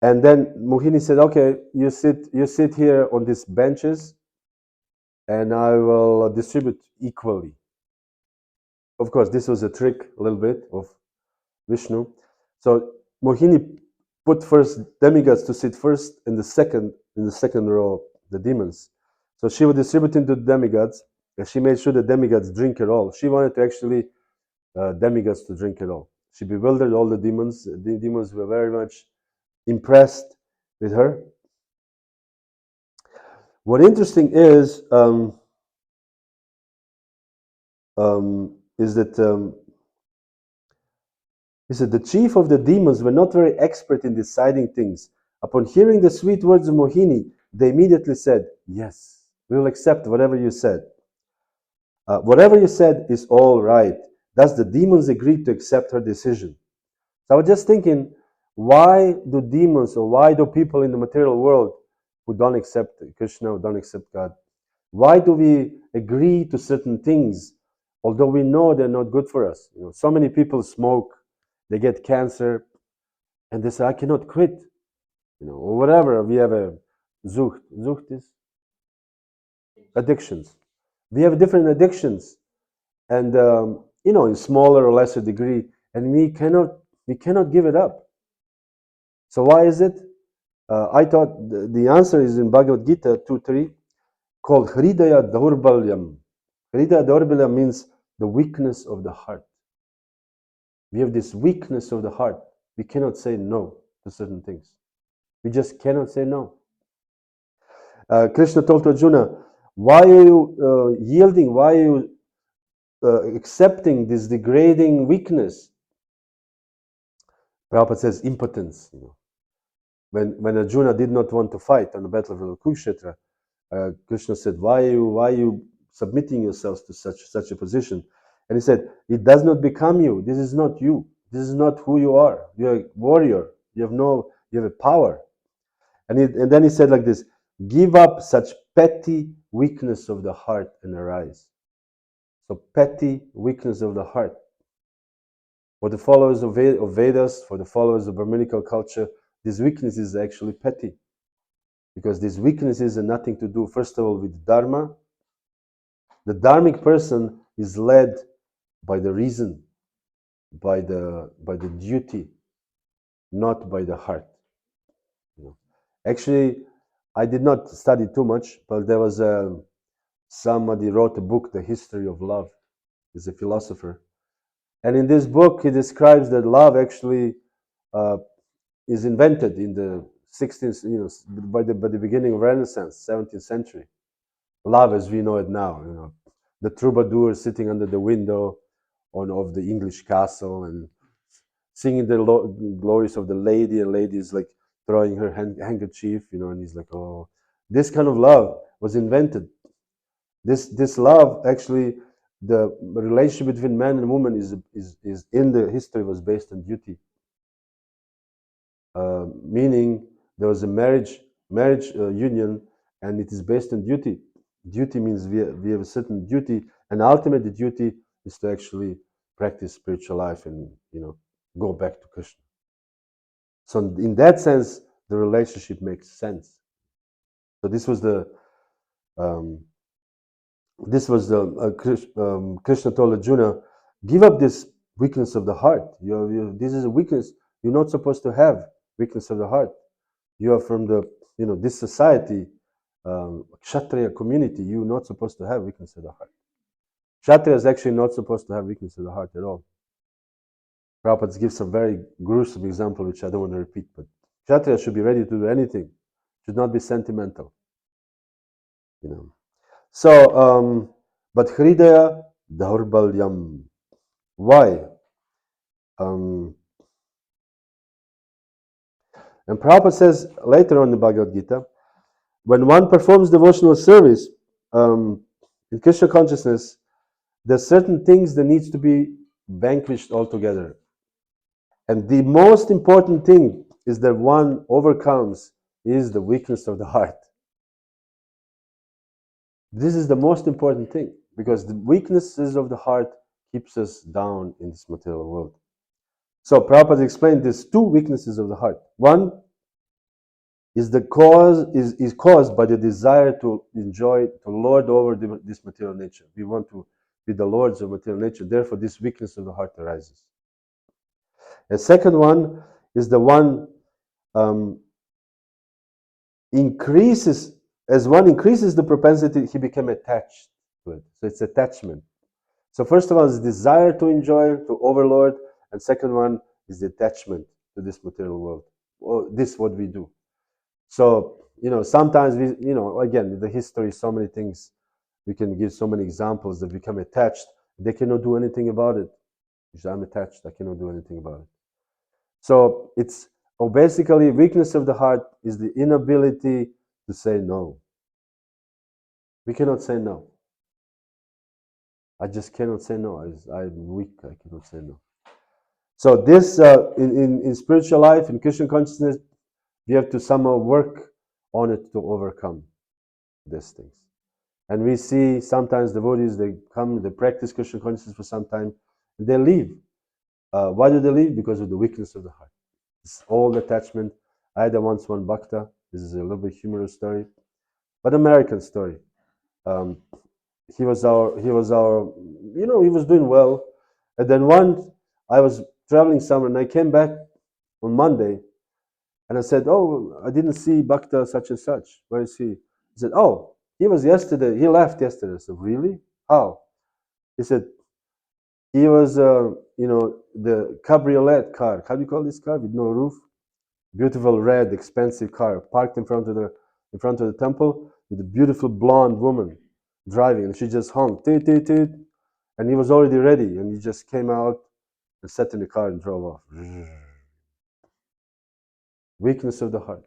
and then Mohini said, "Okay, you sit here on these benches, and I will distribute equally." Of course, this was a trick, a little bit, of Vishnu. So Mohini put first demigods to sit first in the second row, the demons. So she would distribute into the demigods, and she made sure the demigods drink it all. She wanted to actually demigods to drink it all. She bewildered all the demons. The demons were very much impressed with her. What interesting is that he said, "The chief of the demons were not very expert in deciding things. Upon hearing the sweet words of Mohini, they immediately said, 'Yes, we will accept whatever you said. Whatever you said is all right, Thus the demons agreed to accept her decision. So I was just thinking, why do demons, or why do people in the material world who don't accept Krishna, who don't accept God, why do we agree to certain things, although we know they're not good for us? So many people smoke, they get cancer, and they say, I cannot quit, or whatever. We have a zucht. Zucht is addictions. We have different addictions, and in smaller or lesser degree, and we cannot give it up. So why is it? I thought the answer is in Bhagavad Gita 2:3, called Hridaya Daurbalyam. Hridaya Daurbalyam means the weakness of the heart. We have this weakness of the heart. We cannot say no to certain things. We just cannot say no. Krishna told to Arjuna, why are you yielding? Why are you accepting this degrading weakness? Prabhupada says impotence. When Arjuna did not want to fight on the battlefield of Kurukshetra, Krishna said, why are you submitting yourselves to such a position? And he said, it does not become you. This is not you. This is not who you are. You're a warrior. You have a power. And then he said like this, give up such petty weakness of the heart and arise. So petty weakness of the heart. For the followers of Vedas, for the followers of Brahminical culture, this weakness is actually petty. Because these weaknesses have nothing to do, first of all, with Dharma. The Dharmic person is led by the reason, by the duty, not by the heart. Actually, I did not study too much, but there was somebody wrote a book, The History of Love. He's a philosopher. And in this book, he describes that love actually is invented in the 16th, by the beginning of Renaissance, 17th century. Love as we know it now, the troubadour sitting under the window of the English castle and singing the glories of the lady, and lady is like throwing her handkerchief, and he's like, oh, this kind of love was invented. This love, actually, the relationship between man and woman is in the history was based on duty, meaning there was a marriage union, and it is based on duty. Duty means we have a certain duty, and ultimate duty is to actually practice spiritual life and go back to Krishna. So in that sense, the relationship makes sense. So this was the Krishna told Arjuna, give up this weakness of the heart. This is a weakness. You're not supposed to have weakness of the heart. You are from the this society, Kshatriya community. You're not supposed to have weakness of the heart. Kshatriya is actually not supposed to have weakness of the heart at all. Prabhupada gives some very gruesome example, which I don't want to repeat, but Kshatriya should be ready to do anything, should not be sentimental. So, but Hridaya Daurbalyam. Why? And Prabhupada says later on in the Bhagavad Gita, when one performs devotional service in Krishna consciousness, there are certain things that needs to be vanquished altogether. And the most important thing is that one overcomes is the weakness of the heart. This is the most important thing, because the weaknesses of the heart keeps us down in this material world. So Prabhupada explained these two weaknesses of the heart. One is caused by the desire to enjoy, to lord over this material nature. We want to be the lords of material nature. Therefore, this weakness of the heart arises. The second one is the one increases, as one increases the propensity, he became attached to it. So it's attachment. So first of all is desire to enjoy, to overlord, and second one is the attachment to this material world. Well, this is what we do. So, sometimes we, again, the history, so many things, we can give so many examples that become attached. They cannot do anything about it. I'm attached, I cannot do anything about it. So it's basically weakness of the heart is the inability to say no. We cannot say no. I just cannot say no. I'm weak. I cannot say no. So this, in spiritual life, in Krishna consciousness, we have to somehow work on it to overcome these things. And we see sometimes devotees, they come, they practice Krishna consciousness for some time, and they leave. Why do they leave? Because of the weakness of the heart. It's all attachment. I had once one bhakta. This is a little bit humorous story, but American story. Um, he was our, he was doing well. And then I was traveling somewhere, and I came back on Monday, and I said, "Oh, I didn't see bhakta such and such. Where is he?" He said, "Oh, he was yesterday. He left yesterday." I said, "Really? How?" He said, "He was, the cabriolet car. How do you call this car with no roof? Beautiful red, expensive car parked in front of the temple with a beautiful blonde woman driving, and she just honked, toot, toot, toot, and he was already ready, and he just came out and sat in the car and drove off." Weakness of the heart.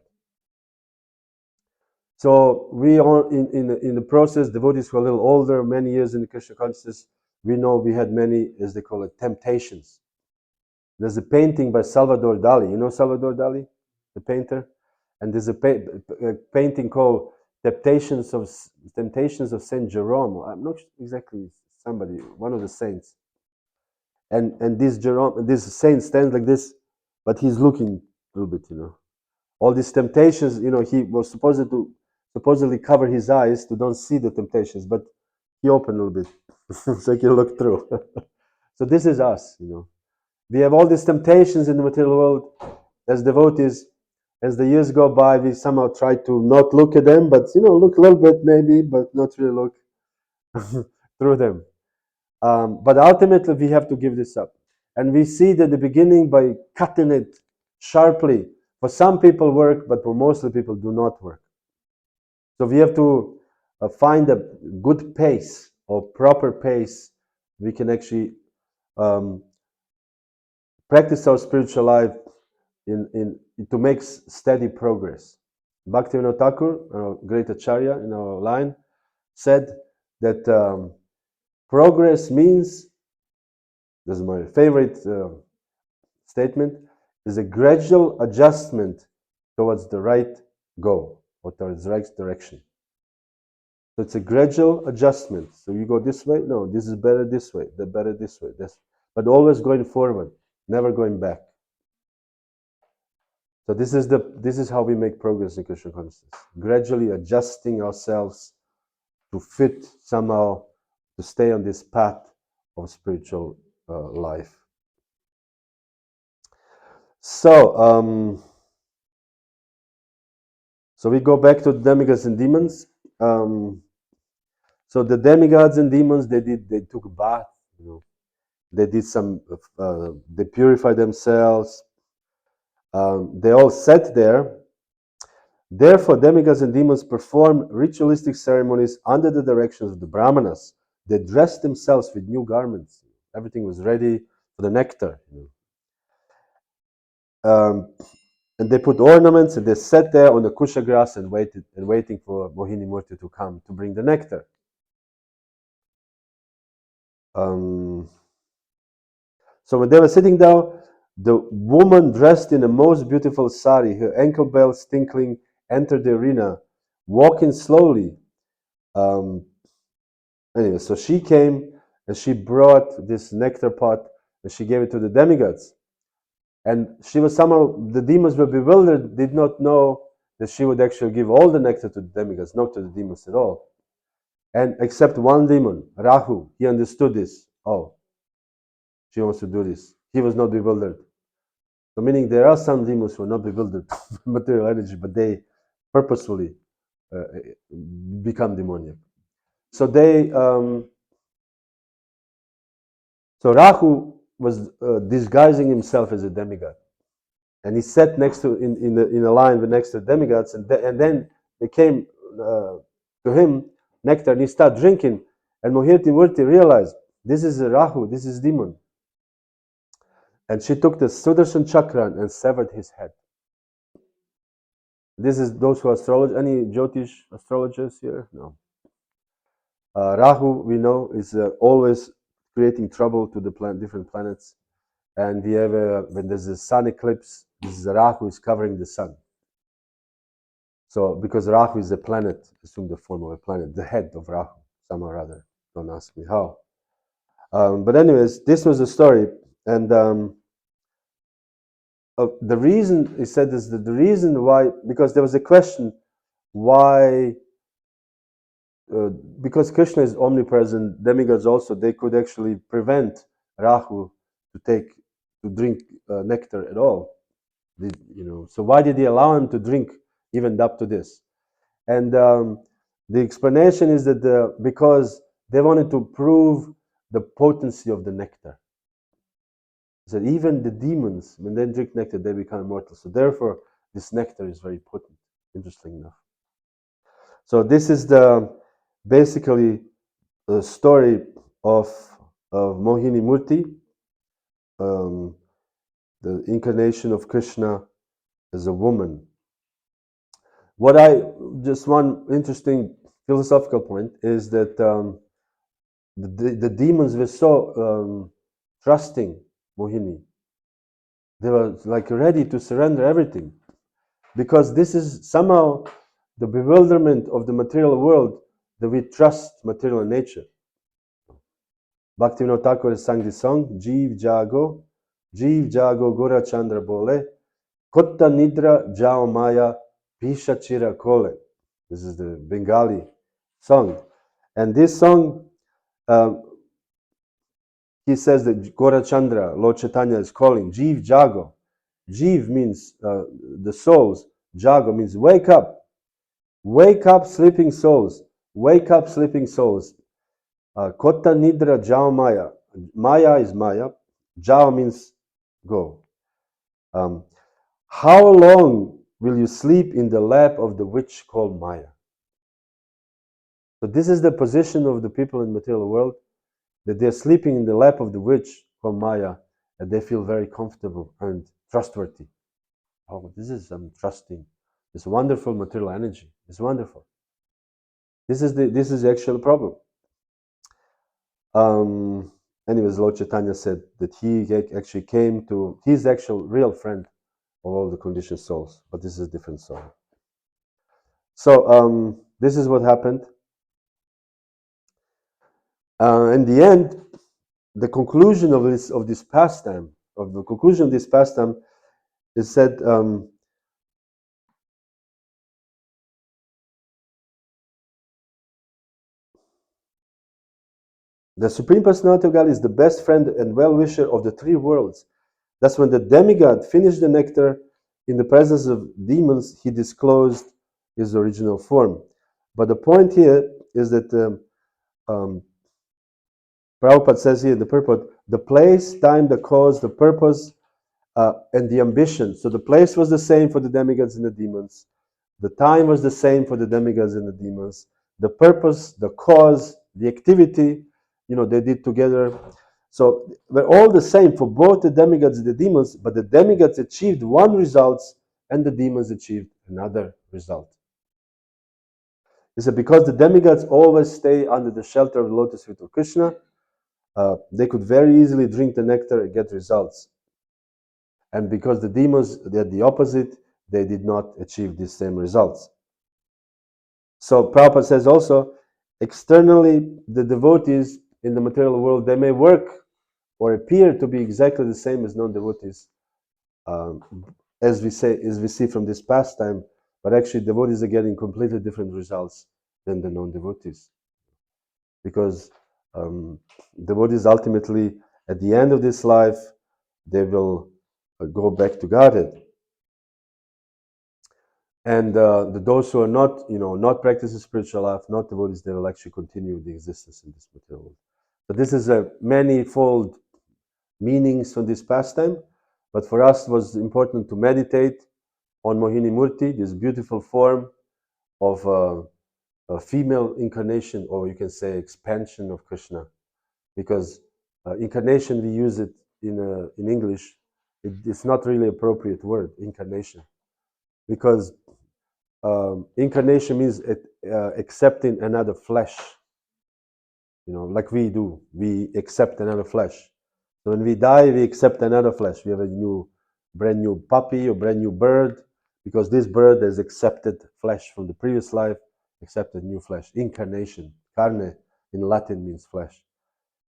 So we are in the process, devotees who are a little older, many years in the Krishna consciousness, we know we had many, as they call it, temptations. There's a painting by Salvador Dali. You know Salvador Dali, the painter? And there's a painting called Temptations of Saint Jerome. I'm not exactly somebody, one of the saints. And this saint stands like this, but he's looking a little bit, All these temptations, he was supposedly cover his eyes to don't see the temptations, but he opened a little bit so he can look through. So this is us, We have all these temptations in the material world as devotees. As the years go by, we somehow try to not look at them, but look a little bit maybe, but not really look through them. But ultimately, we have to give this up. And we see that the beginning by cutting it sharply. For some people work, but for most of the people do not work. So we have to find a good pace or proper pace. We can actually practice our spiritual life to make steady progress. Bhaktivinoda Thakur, our great acharya in our line, said that progress means, this is my favorite statement, is a gradual adjustment towards the right goal or towards the right direction. So it's a gradual adjustment. So you go this way, no, this is better this way, the better this way, but always going forward, never going back. So this is how we make progress in Krishna consciousness. Gradually adjusting ourselves to fit somehow to stay on this path of spiritual life. So we go back to the demigods and demons. So the demigods and demons, they took a bath, They did they purified themselves. They all sat there. Therefore, demigods and demons perform ritualistic ceremonies under the directions of the Brahmanas. They dressed themselves with new garments. Everything was ready for the nectar. And they put ornaments, and they sat there on the kusha grass and waiting for Mohini Murti to come to bring the nectar. So when they were sitting down, the woman dressed in the most beautiful sari, her ankle bells tinkling, entered the arena, walking slowly. Anyway, so she came and she brought this nectar pot and she gave it to the demigods. And she was somehow, the demons were bewildered, did not know that she would actually give all the nectar to the demigods, not to the demons at all. And except one demon, Rahu, he understood this. Oh, she wants to do this. He was not bewildered. So meaning there are some demons who are not bewildered by material energy, but they purposefully become demoniac. So so Rahu was disguising himself as a demigod, and he sat next to in a line with next to the demigods, and then they came to him nectar, and he started drinking, and Mohini Murti realized this is a Rahu, this is demon, and she took the Sudarshan chakra and severed his head. This is those who are astrologers. Any Jyotish astrologers here? No. Rahu, we know, is always creating trouble to the different planets. And we have when there's a sun eclipse, this is Rahu is covering the sun. So because Rahu is a planet, assume the form of a planet, the head of Rahu, somehow or other. Don't ask me how. But anyways, this was the story, and the reason he said is that the reason why, because there was a question why. Because Krishna is omnipresent, demigods also, they could actually prevent Rahu to drink nectar at all. So why did he allow him to drink even up to this? And the explanation is that because they wanted to prove the potency of the nectar. So even the demons, when they drink nectar, they become immortal. So therefore, this nectar is very potent, interesting enough. So this is basically the story of Mohini Murti, the incarnation of Krishna as a woman. Just one interesting philosophical point is that the demons were so trusting Mohini. They were like ready to surrender everything, because this is somehow the bewilderment of the material world, that we trust material nature. Bhaktivinoda Thakur sang this song, Jeev Jago Gora Chandra Bole, Kotta Nidra Jao Maya Pisha Chira Kole. This is the Bengali song. And this song, he says that Gora Chandra, Lord Chaitanya is calling, Jeev Jago. Jeev means the souls, Jago means wake up. Wake up, sleeping souls. Wake up, sleeping souls. Kotta Nidra Jao Maya. Maya is Maya. Jao means go. How long will you sleep in the lap of the witch called Maya? So this is the position of the people in the material world, that they're sleeping in the lap of the witch called Maya, and they feel very comfortable and trustworthy. Oh, this is trusting. This wonderful material energy. It's wonderful. This is the actual problem. Anyways, Lord Chaitanya said that he actually came to, he's the actual real friend of all the conditioned souls, but this is a different soul. So this is what happened. In the end, the conclusion of this pastime, is said, the Supreme Personality of God is the best friend and well-wisher of the three worlds. Thus, when the demigod finished the nectar in the presence of demons, he disclosed his original form. But the point here is that Prabhupada says here, the purport, the place, time, the cause, the purpose, and the ambition. So the place was the same for the demigods and the demons. The time was the same for the demigods and the demons. The purpose, the cause, the activity, they did together. So they're all the same for both the demigods and the demons, but the demigods achieved one result and the demons achieved another result. It's because the demigods always stay under the shelter of the lotus feet of Krishna, they could very easily drink the nectar and get results. And because the demons did the opposite, they did not achieve these same results. So Prabhupada says also, externally, the devotees in the material world, they may work or appear to be exactly the same as non-devotees, as we see from this pastime, but actually devotees are getting completely different results than the non-devotees. Because devotees ultimately, at the end of this life, they will go back to Godhead. And those who are not practicing spiritual life, not devotees, they will actually continue the existence in this material world. But this is a manifold meanings from this pastime. But for us, it was important to meditate on Mohini Murti, this beautiful form of a female incarnation, or you can say expansion of Krishna. Because incarnation, we use it in English. It's not really appropriate word, incarnation, because incarnation means accepting another flesh. like we do. We accept another flesh. So when we die, we accept another flesh. We have a brand new puppy or brand new bird, because this bird has accepted flesh from the previous life, accepted new flesh. Incarnation, carne in Latin means flesh.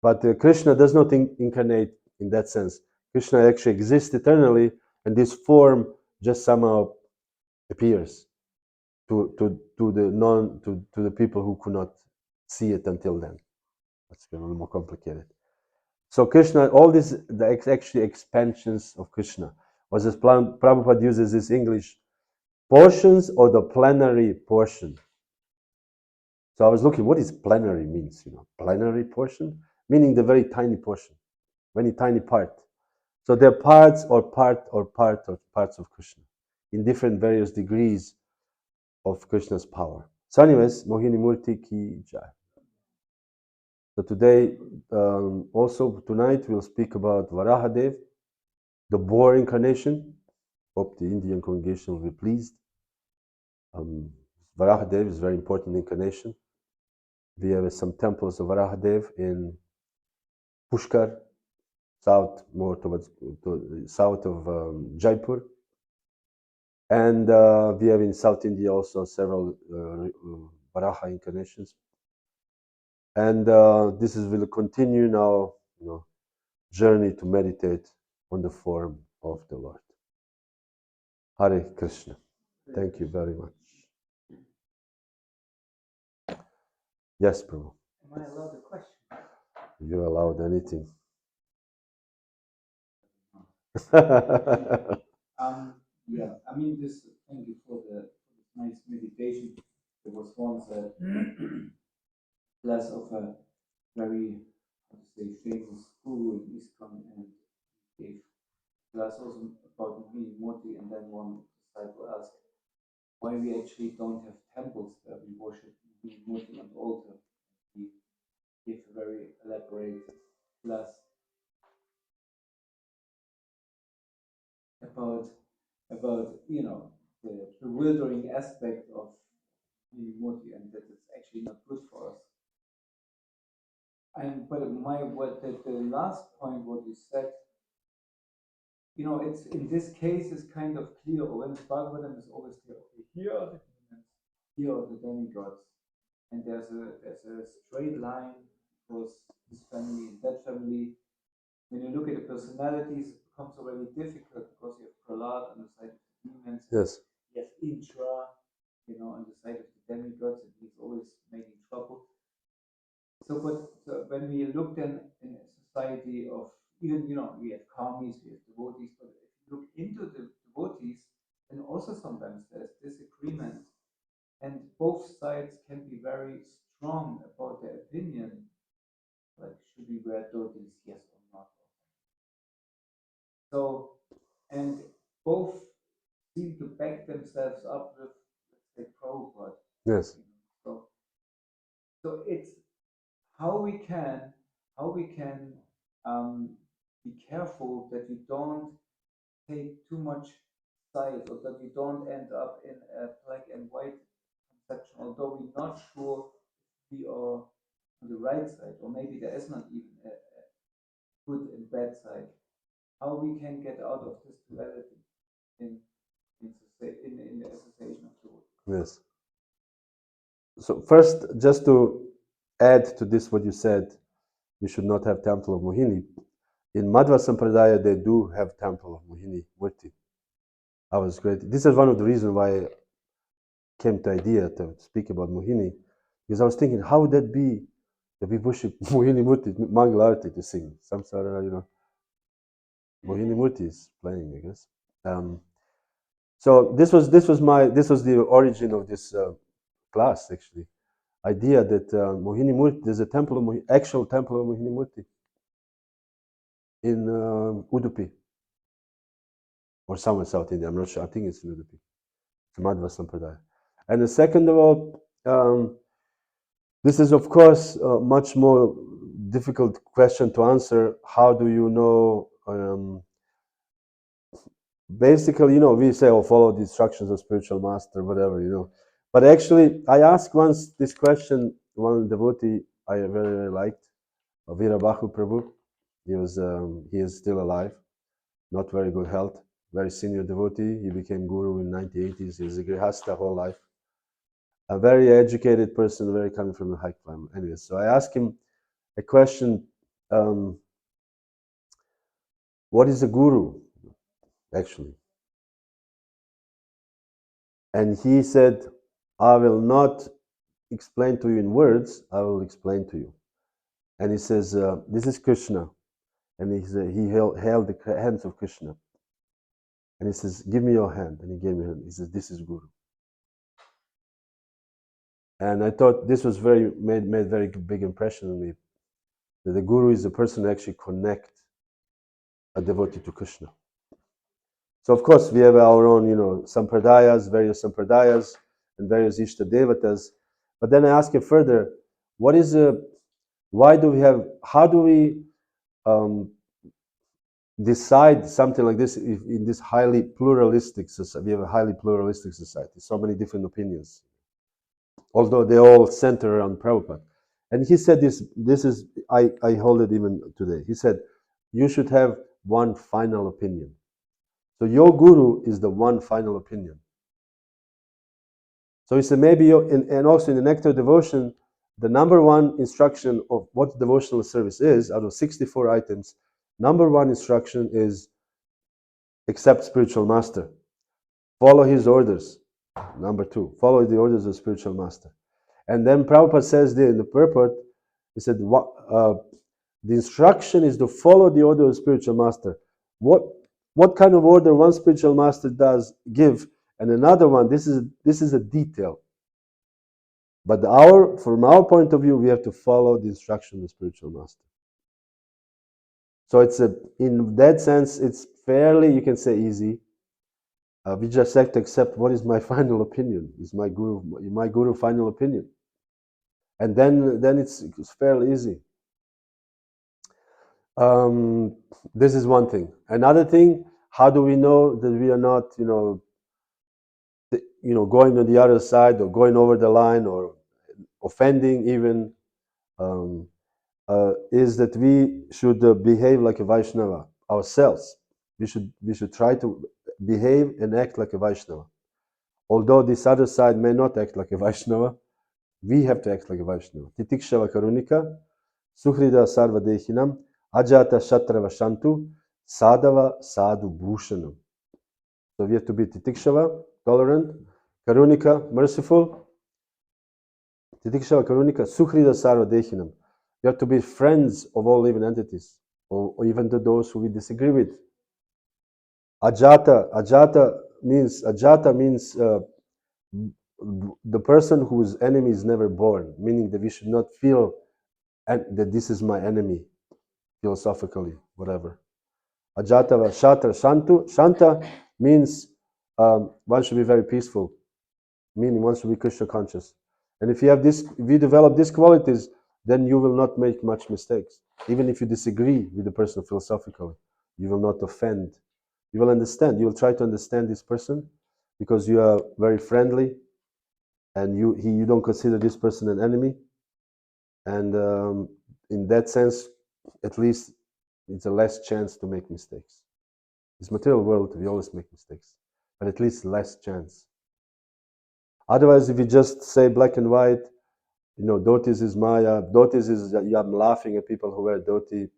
But Krishna does not incarnate in that sense. Krishna actually exists eternally, and this form just somehow appears to the people who could not see it until then. That's a little more complicated. So Krishna, all these actually expansions of Krishna, was as Prabhupada uses this English, portions or the plenary portion. So I was looking, what is plenary means? Plenary portion, meaning the very tiny portion, very tiny part. So they're parts of parts of Krishna in different various degrees of Krishna's power. So anyways, Mohini Murti ki jai. So today, also tonight, we'll speak about Varaha, the boar incarnation. Hope the Indian congregation will be pleased. Varaha is a very important incarnation. We have some temples of Varaha in Pushkar, more towards south of Jaipur. And we have in South India also several Varaha incarnations. And this will continue now, journey to meditate on the form of the Lord. Hare Krishna. Thank you very much. Yes, Prabhu. Am I allowed a question? You're allowed anything. Yeah, I mean, thank you for this nice meditation. There was once a class of a very, how to say, famous guru in ISKCON, and gave class also about Mohini Murti, and then one disciple asked why we actually don't have temples where we worship Mohini Murti on the altar. He gave a very elaborate class about the bewildering aspect of Mohini Murti, and that it's actually not good for us. But the last point what you said, it's in this case is kind of clear. Or when Bhagavatam is always clear. Okay, here are the demons, here are the demigods, and there's a straight line across this family and that family. When you look at the personalities, it becomes already difficult because you have Prahlad on the side of the demons. Yes. You have Indra, on the side of the demigods, and he's always making trouble. So when we look then in a society of, even, we have karmis, we have devotees, but if you look into the devotees, then also sometimes there's disagreement, and both sides can be very strong about their opinion, like should we wear dhotis, yes or not. So, and both seem to back themselves up with, let's say, Prabhupada. Yes. So it's how we can be careful that we don't take too much sides, or that we don't end up in a black and white conception, although we're not sure if we are on the right side, or maybe there is not even a good and bad side. How we can get out of this duality in the association of the world. Yes. So first, just to add to this what you said, we should not have temple of Mohini. In Madhva Sampradaya, they do have temple of Mohini Murti. I was great. This is one of the reasons why I came to the idea to speak about Mohini, because I was thinking, how would that be that we worship Mohini Murti, Mangala Arati to sing? Samsara, Mohini Murti is playing, I guess. So this was the origin of this class, actually. Idea that Mohini Murti, there's a temple of actual temple of Mohini Murti in Udupi, or somewhere in South India. I'm not sure. I think it's in Udupi. It's Madhva Sampradaya. And the second of all, this is of course a much more difficult question to answer. How do you know? Basically, we say, "Oh, follow the instructions of spiritual master," whatever, But actually, I asked once this question. One devotee I very, very liked, Veerabahu Prabhu. He is still alive, not very good health, very senior devotee. He became guru in 1980s. He was a grihasta whole life. A very educated person, very coming from the high climb. Anyway, so I asked him a question. What is a guru, actually? And he said, I will not explain to you in words, I will explain to you. And he says, this is Krishna. And he held the hands of Krishna. And he says, give me your hand. And he gave me a hand. He says, this is Guru. And I thought this was made very big impression on me. That the Guru is the person who actually connect a devotee to Krishna. So of course we have our own, sampradayas, various sampradayas, and various Ishta Devatas. But then I ask him further, how do we decide something like this in this highly pluralistic society? We have a highly pluralistic society, so many different opinions, although they all center around Prabhupada. And he said I hold it even today. He said, you should have one final opinion. So your guru is the one final opinion. So he said, maybe and also in the Nectar Devotion, the number one instruction of what devotional service is, out of 64 items, number one instruction is accept spiritual master. Follow his orders. Number two, follow the orders of spiritual master. And then Prabhupada says there in the purport, he said, the instruction is to follow the order of spiritual master. What kind of order one spiritual master does give, and another one, this is a detail. But from our point of view, we have to follow the instruction of the spiritual master. So in that sense, it's fairly, you can say, easy. We just have to accept what is my final opinion. Is my guru final opinion? And then it's fairly easy. This is one thing. Another thing, how do we know that we are not, going on the other side or going over the line or offending even, is that we should behave like a Vaishnava ourselves. We should try to behave and act like a Vaishnava. Although this other side may not act like a Vaishnava, we have to act like a Vaishnava. Titikshava karunika, suhrida sarva dehinam, ajata shatrava shantu, sadava sadhu bhushanam. So we have to be titikshava, tolerant, karunika, merciful, titikshava karunika, suhrida sarva dehinam. You have to be friends of all living entities, or even to those who we disagree with. Ajata means the person whose enemy is never born, meaning that we should not feel that this is my enemy, philosophically, whatever. Ajata Shatra Shantu. Shanta means one should be very peaceful, meaning one should be Krishna conscious. And if you develop these qualities, then you will not make much mistakes. Even if you disagree with the person philosophically, you will not offend. You will understand. You will try to understand this person because you are very friendly, and you don't consider this person an enemy. And in that sense, at least it's a less chance to make mistakes. This material world, we always make mistakes, but at least less chance. Otherwise, if you just say black and white, dhotis is Maya, dhotis is, I'm laughing at people who wear dhoti,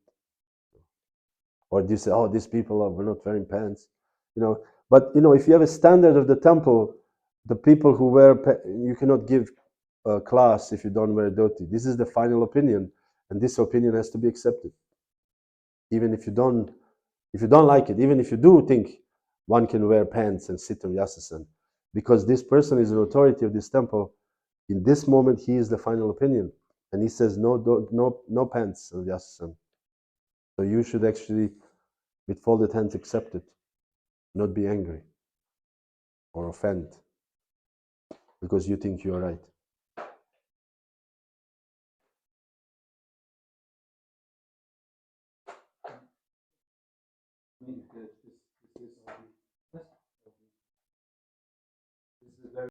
or you say, oh, these people are not wearing pants, But, if you have a standard of the temple, the people who you cannot give a class if you don't wear dhoti. This is the final opinion, and this opinion has to be accepted. Even if you don't like it, even if you do think one can wear pants and sit on Yasasan, because this person is an authority of this temple, in this moment he is the final opinion, and he says no pants on Yasasan. So you should actually, with folded hands, accept it, not be angry or offend because you think you are right.